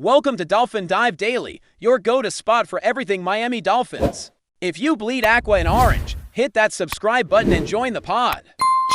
Welcome to Dolphin Dive Daily, your go-to spot for everything Miami Dolphins. If you bleed aqua and orange, hit that subscribe button and join the pod.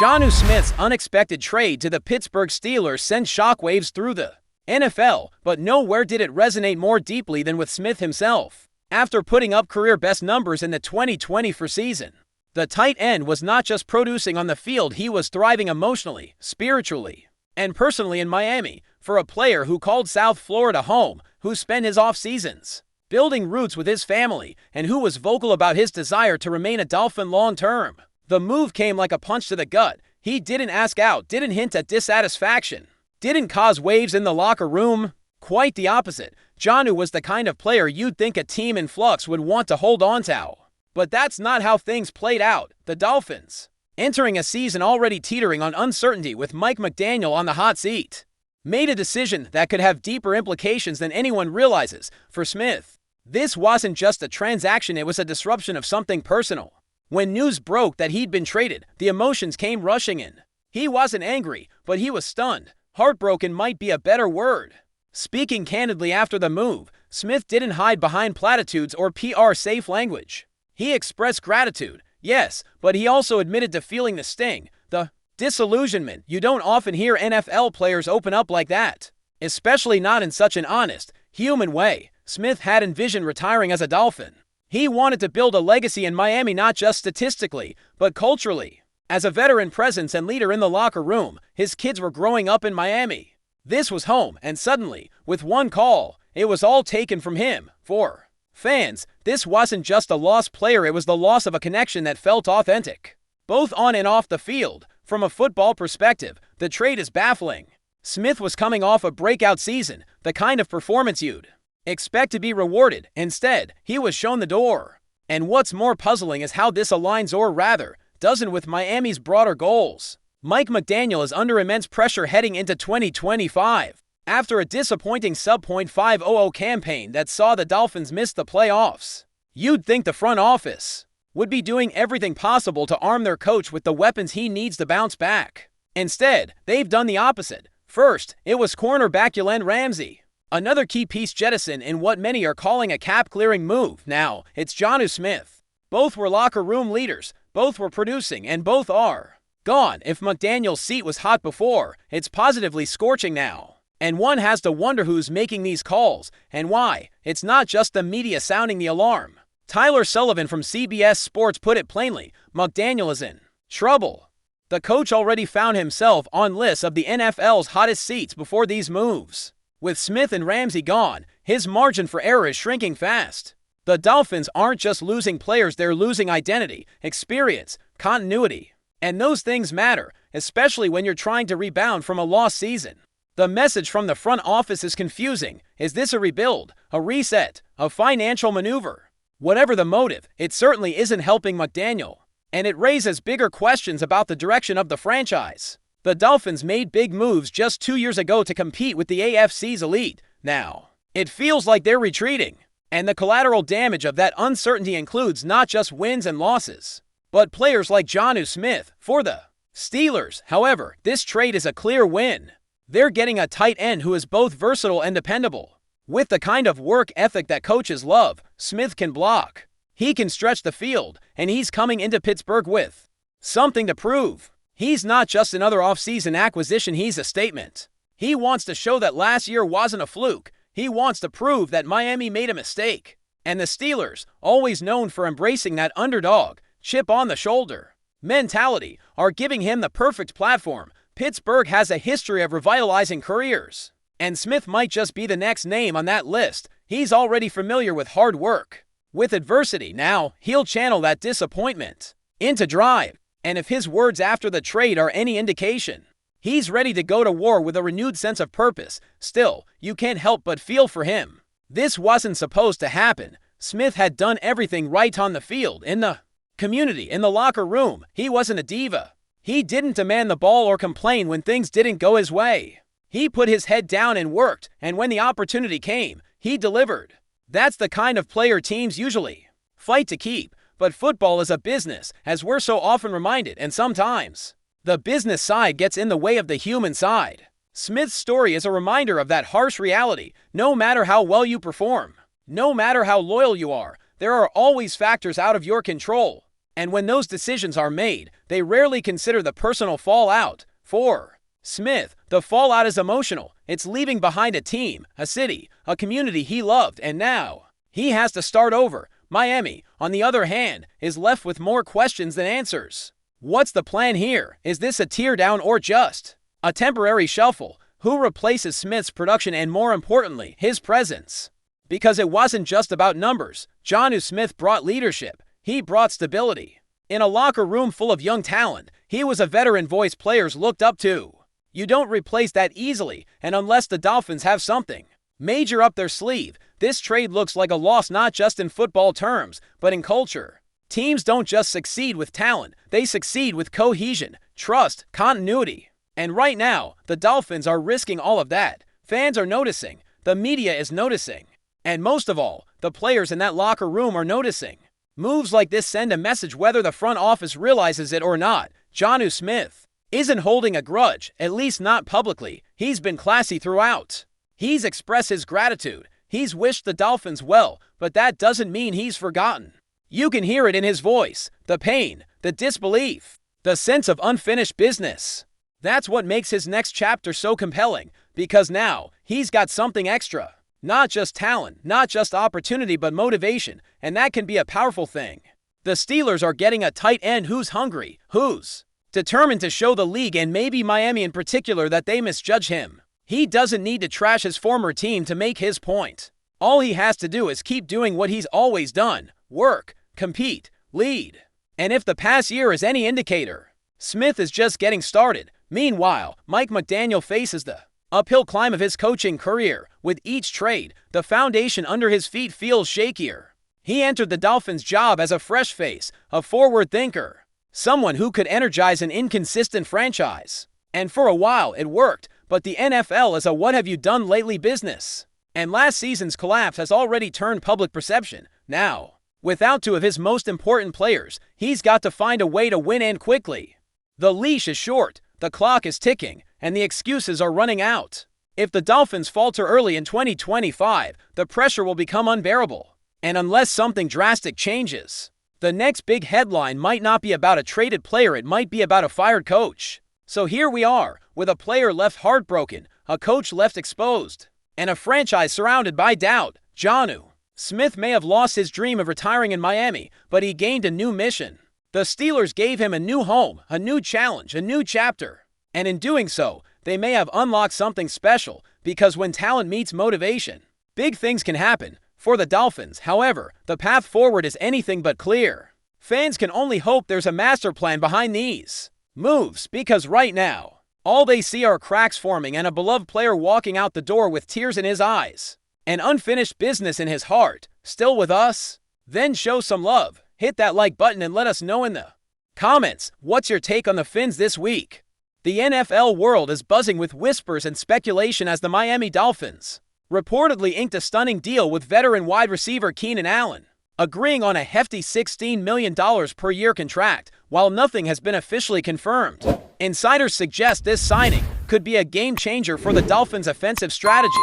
Jonnu Smith's unexpected trade to the Pittsburgh Steelers sent shockwaves through the NFL, but nowhere did it resonate more deeply than with Smith himself. After putting up career-best numbers in the 2024 season, the tight end was not just producing on the field, he was thriving emotionally, spiritually, and personally in Miami. For a player who called South Florida home, who spent his off-seasons building roots with his family, and who was vocal about his desire to remain a Dolphin long-term, the move came like a punch to the gut. He didn't ask out, didn't hint at dissatisfaction, didn't cause waves in the locker room. Quite the opposite. Jonnu was the kind of player you'd think a team in flux would want to hold on to. But that's not how things played out. The Dolphins, entering a season already teetering on uncertainty with Mike McDaniel on the hot seat, made a decision that could have deeper implications than anyone realizes. For Smith, this wasn't just a transaction, it was a disruption of something personal. When news broke that he'd been traded, the emotions came rushing in. He wasn't angry, but he was stunned. Heartbroken might be a better word. Speaking candidly after the move, Smith didn't hide behind platitudes or PR-safe language. He expressed gratitude, yes, but he also admitted to feeling the sting, the disillusionment. You don't often hear NFL players open up like that, especially not in such an honest, human way. Smith had envisioned retiring as a Dolphin. He wanted to build a legacy in Miami, not just statistically, but culturally. As a veteran presence and leader in the locker room, his kids were growing up in Miami. This was home, and suddenly, with one call, it was all taken from him. For fans, this wasn't just a lost player, it was the loss of a connection that felt authentic, both on and off the field. From a football perspective, the trade is baffling. Smith was coming off a breakout season, the kind of performance you'd expect to be rewarded. Instead, he was shown the door. And what's more puzzling is how this aligns, or rather, doesn't, with Miami's broader goals. Mike McDaniel is under immense pressure heading into 2025. After a disappointing sub-.500 campaign that saw the Dolphins miss the playoffs, you'd think the front office would be doing everything possible to arm their coach with the weapons he needs to bounce back. Instead, they've done the opposite. First, it was cornerback Jalen Ramsey, another key piece jettisoned in what many are calling a cap-clearing move. Now, it's Jonnu Smith. Both were locker room leaders, both were producing, and both are gone. If McDaniel's seat was hot before, it's positively scorching now. And one has to wonder who's making these calls, and why. It's not just the media sounding the alarm. Tyler Sullivan from CBS Sports put it plainly: McDaniel is in trouble. The coach already found himself on lists of the NFL's hottest seats before these moves. With Smith and Ramsey gone, his margin for error is shrinking fast. The Dolphins aren't just losing players, they're losing identity, experience, continuity. And those things matter, especially when you're trying to rebound from a lost season. The message from the front office is confusing. Is this a rebuild, a reset, a financial maneuver? Whatever the motive, it certainly isn't helping McDaniel, and it raises bigger questions about the direction of the franchise. The Dolphins made big moves just 2 years ago to compete with the AFC's elite. Now, it feels like they're retreating, and the collateral damage of that uncertainty includes not just wins and losses, but players like Jonnu Smith. For the Steelers, however, this trade is a clear win. They're getting a tight end who is both versatile and dependable. With the kind of work ethic that coaches love, Smith can block, he can stretch the field, and he's coming into Pittsburgh with something to prove. He's not just another offseason acquisition, he's a statement. He wants to show that last year wasn't a fluke. He wants to prove that Miami made a mistake. And the Steelers, always known for embracing that underdog, chip on the shoulder mentality, are giving him the perfect platform. Pittsburgh has a history of revitalizing careers, and Smith might just be the next name on that list. He's already familiar with hard work, with adversity. Now, he'll channel that disappointment into drive. And if his words after the trade are any indication, he's ready to go to war with a renewed sense of purpose. Still, you can't help but feel for him. This wasn't supposed to happen. Smith had done everything right on the field, in the community, in the locker room. He wasn't a diva. He didn't demand the ball or complain when things didn't go his way. He put his head down and worked, and when the opportunity came, he delivered. That's the kind of player teams usually fight to keep. But football is a business, as we're so often reminded, and sometimes the business side gets in the way of the human side. Smith's story is a reminder of that harsh reality. No matter how well you perform, no matter how loyal you are, there are always factors out of your control. And when those decisions are made, they rarely consider the personal fallout. For Smith, the fallout is emotional. It's leaving behind a team, a city, a community he loved, and now he has to start over. Miami, on the other hand, is left with more questions than answers. What's the plan here? Is this a teardown or just a temporary shuffle? Who replaces Smith's production and, more importantly, his presence? Because it wasn't just about numbers. Jonnu Smith brought leadership. He brought stability. In a locker room full of young talent, he was a veteran voice players looked up to. You don't replace that easily, and unless the Dolphins have something major up their sleeve, this trade looks like a loss not just in football terms, but in culture. Teams don't just succeed with talent, they succeed with cohesion, trust, continuity. And right now, the Dolphins are risking all of that. Fans are noticing, the media is noticing, and most of all, the players in that locker room are noticing. Moves like this send a message whether the front office realizes it or not. Jonnu Smith isn't holding a grudge, at least not publicly. He's been classy throughout. He's expressed his gratitude. He's wished the Dolphins well, but that doesn't mean he's forgotten. You can hear it in his voice, the pain, the disbelief, the sense of unfinished business. That's what makes his next chapter so compelling, because now he's got something extra. Not just talent, not just opportunity, but motivation, and that can be a powerful thing. The Steelers are getting a tight end who's hungry, who's determined to show the league and maybe Miami in particular that they misjudge him. He doesn't need to trash his former team to make his point. All he has to do is keep doing what he's always done: work, compete, lead. And if the past year is any indicator, Smith is just getting started. Meanwhile, Mike McDaniel faces the uphill climb of his coaching career. With each trade, the foundation under his feet feels shakier. He entered the Dolphins' job as a fresh face, a forward thinker, someone who could energize an inconsistent franchise. And for a while it worked, but the NFL is a what-have-you-done-lately business. And last season's collapse has already turned public perception. Now, without two of his most important players, he's got to find a way to win, and quickly. The leash is short, the clock is ticking, and the excuses are running out. If the Dolphins falter early in 2025, the pressure will become unbearable. And unless something drastic changes, the next big headline might not be about a traded player, it might be about a fired coach. So here we are, with a player left heartbroken, a coach left exposed, and a franchise surrounded by doubt. Jonnu Smith may have lost his dream of retiring in Miami, but he gained a new mission. The Steelers gave him a new home, a new challenge, a new chapter. And in doing so, they may have unlocked something special, because when talent meets motivation, big things can happen. For the Dolphins, however, the path forward is anything but clear. Fans can only hope there's a master plan behind these moves, because right now, all they see are cracks forming and a beloved player walking out the door with tears in his eyes, and unfinished business in his heart. Still with us? Then show some love. Hit that like button and let us know in the comments, what's your take on the Fins this week? The NFL world is buzzing with whispers and speculation as the Miami Dolphins reportedly inked a stunning deal with veteran wide receiver Keenan Allen, agreeing on a hefty $16 million per year contract. While nothing has been officially confirmed, insiders suggest this signing could be a game changer for the Dolphins' offensive strategy.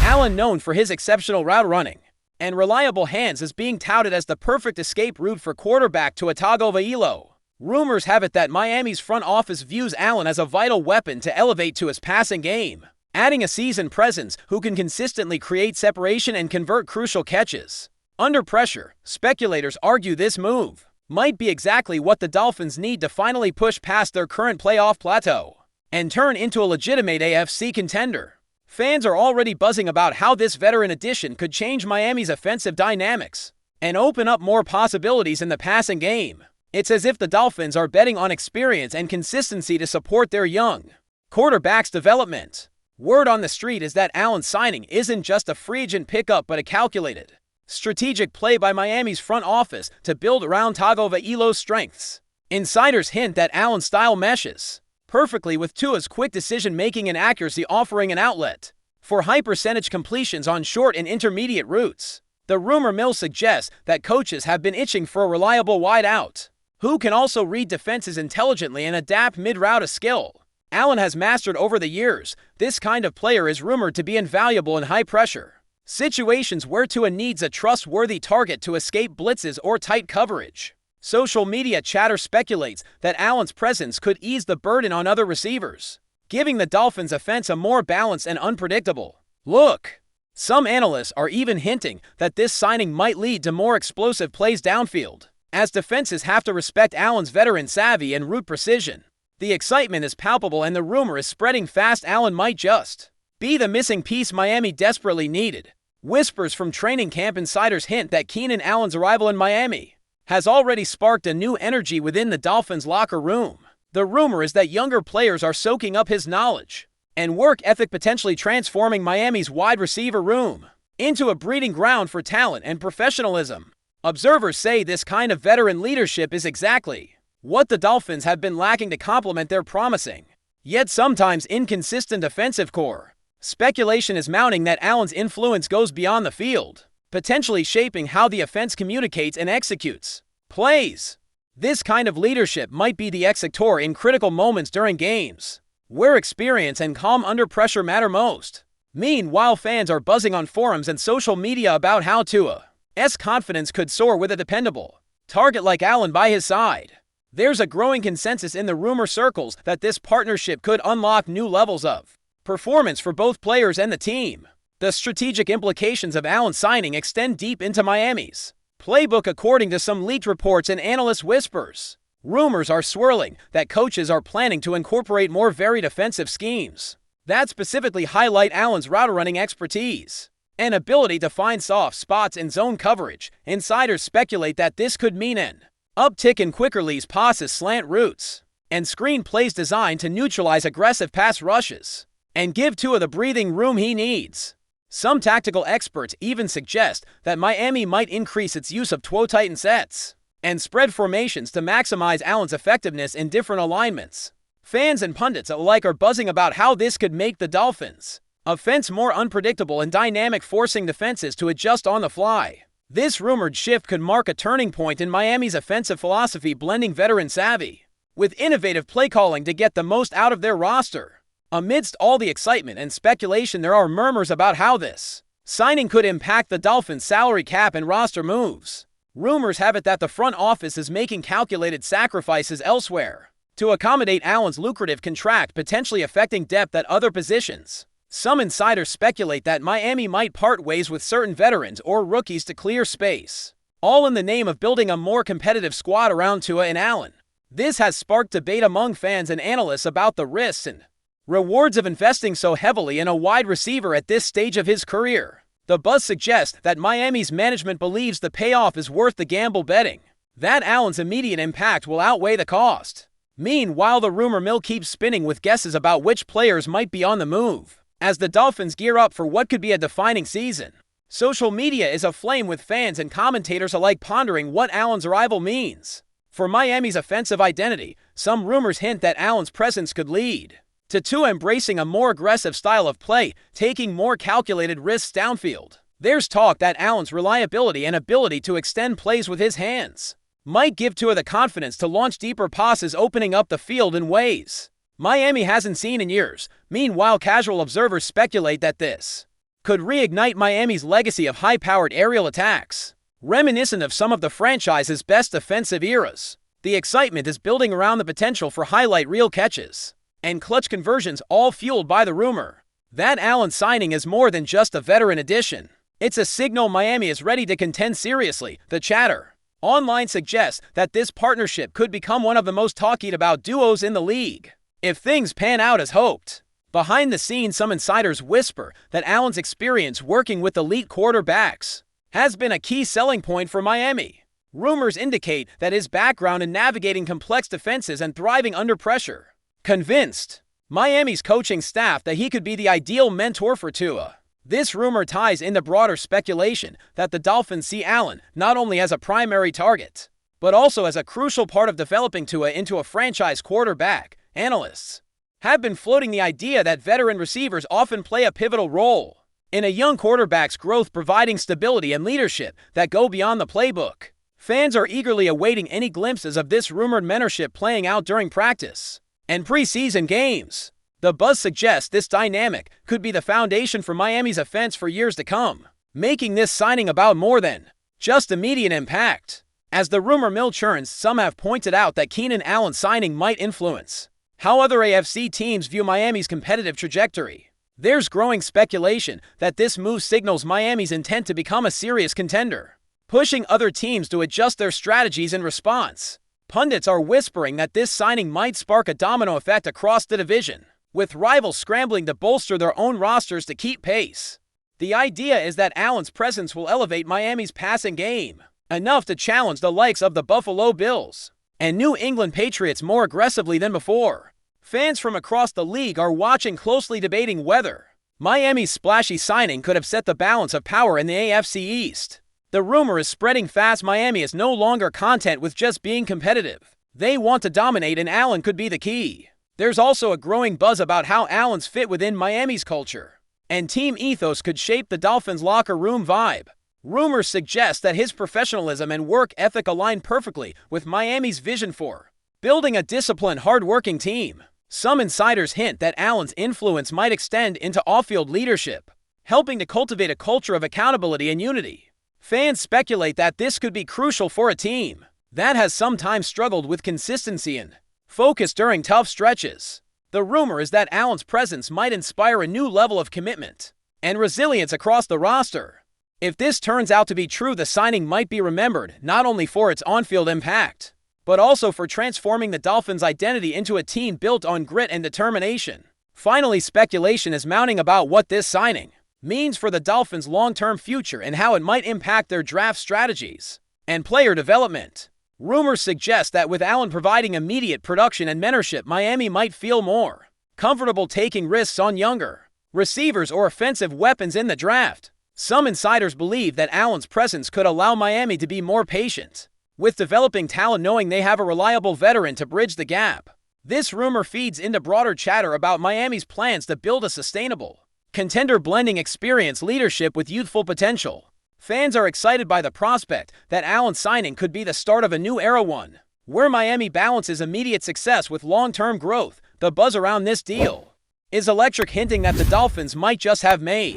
Allen, known for his exceptional route running and reliable hands, is being touted as the perfect escape route for quarterback Tua Tagovailoa. Rumors have it that Miami's front office views Allen as a vital weapon to elevate to his passing game, adding a seasoned presence who can consistently create separation and convert crucial catches under pressure. Speculators argue this move might be exactly what the Dolphins need to finally push past their current playoff plateau and turn into a legitimate AFC contender. Fans are already buzzing about how this veteran addition could change Miami's offensive dynamics and open up more possibilities in the passing game. It's as if the Dolphins are betting on experience and consistency to support their young quarterback's development. Word on the street is that Allen's signing isn't just a free agent pickup, but a calculated, strategic play by Miami's front office to build around Tagovailoa's strengths. Insiders hint that Allen's style meshes perfectly with Tua's quick decision-making and accuracy, offering an outlet for high-percentage completions on short and intermediate routes. The rumor mill suggests that coaches have been itching for a reliable wideout who can also read defenses intelligently and adapt mid-route, a skill Allen has mastered over the years. This kind of player is rumored to be invaluable in high-pressure situations where Tua needs a trustworthy target to escape blitzes or tight coverage. Social media chatter speculates that Allen's presence could ease the burden on other receivers, giving the Dolphins' offense a more balanced and unpredictable look. Some analysts are even hinting that this signing might lead to more explosive plays downfield, as defenses have to respect Allen's veteran savvy and route precision. The excitement is palpable and the rumor is spreading fast Allen might just be the missing piece Miami desperately needed. Whispers from training camp insiders hint that Keenan Allen's arrival in Miami has already sparked a new energy within the Dolphins' locker room. The rumor is that younger players are soaking up his knowledge and work ethic, potentially transforming Miami's wide receiver room into a breeding ground for talent and professionalism. Observers say this kind of veteran leadership is exactly what the Dolphins have been lacking to complement their promising, yet sometimes inconsistent offensive core. Speculation is mounting that Allen's influence goes beyond the field, potentially shaping how the offense communicates and executes plays. This kind of leadership might be the executor in critical moments during games, where experience and calm under pressure matter most. Meanwhile, fans are buzzing on forums and social media about how Tua's confidence could soar with a dependable target like Allen by his side. There's a growing consensus in the rumor circles that this partnership could unlock new levels of performance for both players and the team. The strategic implications of Allen's signing extend deep into Miami's playbook, according to some leaked reports and analyst whispers. Rumors are swirling that coaches are planning to incorporate more varied offensive schemes that specifically highlight Allen's route-running expertise and ability to find soft spots in zone coverage. Insiders speculate that this could mean an uptick in quick release passes, slant routes, and screen plays designed to neutralize aggressive pass rushes and give Tua the breathing room he needs. Some tactical experts even suggest that Miami might increase its use of toe tighten sets and spread formations to maximize Allen's effectiveness in different alignments. Fans and pundits alike are buzzing about how this could make the Dolphins' offense more unpredictable and dynamic, forcing defenses to adjust on the fly. This rumored shift could mark a turning point in Miami's offensive philosophy, blending veteran savvy with innovative play calling to get the most out of their roster. Amidst all the excitement and speculation, there are murmurs about how this signing could impact the Dolphins' salary cap and roster moves. Rumors have it that the front office is making calculated sacrifices elsewhere to accommodate Allen's lucrative contract, potentially affecting depth at other positions. Some insiders speculate that Miami might part ways with certain veterans or rookies to clear space, all in the name of building a more competitive squad around Tua and Allen. This has sparked debate among fans and analysts about the risks and rewards of investing so heavily in a wide receiver at this stage of his career. The buzz suggests that Miami's management believes the payoff is worth the gamble, betting that Allen's immediate impact will outweigh the cost. Meanwhile, the rumor mill keeps spinning with guesses about which players might be on the move as the Dolphins gear up for what could be a defining season. Social media is aflame with fans and commentators alike pondering what Allen's arrival means for Miami's offensive identity. Some rumors hint that Allen's presence could lead to Tua embracing a more aggressive style of play, taking more calculated risks downfield. There's talk that Allen's reliability and ability to extend plays with his hands might give Tua the confidence to launch deeper passes, opening up the field in ways Miami hasn't seen in years. Meanwhile, casual observers speculate that this could reignite Miami's legacy of high-powered aerial attacks, reminiscent of some of the franchise's best defensive eras. The excitement is building around the potential for highlight reel catches and clutch conversions, all fueled by the rumor that Allen's signing is more than just a veteran addition. It's a signal Miami is ready to contend seriously. The chatter online suggests that this partnership could become one of the most talked about duos in the league if things pan out as hoped. Behind the scenes, some insiders whisper that Allen's experience working with elite quarterbacks has been a key selling point for Miami. Rumors indicate that his background in navigating complex defenses and thriving under pressure convinced Miami's coaching staff that he could be the ideal mentor for Tua. This rumor ties into broader speculation that the Dolphins see Allen not only as a primary target, but also as a crucial part of developing Tua into a franchise quarterback. Analysts have been floating the idea that veteran receivers often play a pivotal role in a young quarterback's growth, providing stability and leadership that go beyond the playbook. Fans are eagerly awaiting any glimpses of this rumored mentorship playing out during practice. and preseason games. The buzz suggests this dynamic could be the foundation for Miami's offense for years to come, making this signing about more than just immediate impact. As the rumor mill churns, some have pointed out that Keenan Allen's signing might influence how other AFC teams view Miami's competitive trajectory. There's growing speculation that this move signals Miami's intent to become a serious contender, pushing other teams to adjust their strategies in response. Pundits are whispering that this signing might spark a domino effect across the division, with rivals scrambling to bolster their own rosters to keep pace. The idea is that Allen's presence will elevate Miami's passing game enough to challenge the likes of the Buffalo Bills and New England Patriots more aggressively than before. Fans from across the league are watching closely, debating whether Miami's splashy signing could upset the balance of power in the AFC East. The rumor is spreading fast. Miami is no longer content with just being competitive. They want to dominate, and Allen could be the key. There's also a growing buzz about how Allen's fit within Miami's culture and team ethos could shape the Dolphins' locker room vibe. Rumors suggest that his professionalism and work ethic align perfectly with Miami's vision for building a disciplined, hard-working team. Some insiders hint that Allen's influence might extend into off-field leadership, helping to cultivate a culture of accountability and unity. Fans speculate that this could be crucial for a team that has sometimes struggled with consistency and focus during tough stretches. The rumor is that Allen's presence might inspire a new level of commitment and resilience across the roster. If this turns out to be true, the signing might be remembered not only for its on-field impact, but also for transforming the Dolphins' identity into a team built on grit and determination. Finally, speculation is mounting about what this signing means for the Dolphins' long-term future and how it might impact their draft strategies and player development. Rumors suggest that with Allen providing immediate production and mentorship, Miami might feel more comfortable taking risks on younger receivers or offensive weapons in the draft. Some insiders believe that Allen's presence could allow Miami to be more patient with developing talent, knowing they have a reliable veteran to bridge the gap. This rumor feeds into broader chatter about Miami's plans to build a sustainable contender, blending experience leadership with youthful potential. Fans are excited by the prospect that Allen's signing could be the start of a new era, one where Miami balances immediate success with long-term growth. The buzz around this deal is electric, hinting that the Dolphins might just have made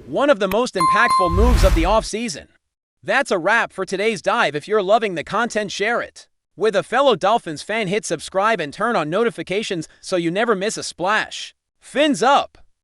one of the most impactful moves of the offseason. That's a wrap for today's dive. If you're loving the content, share it with a fellow Dolphins fan, hit subscribe and turn on notifications so you never miss a splash. Fins up!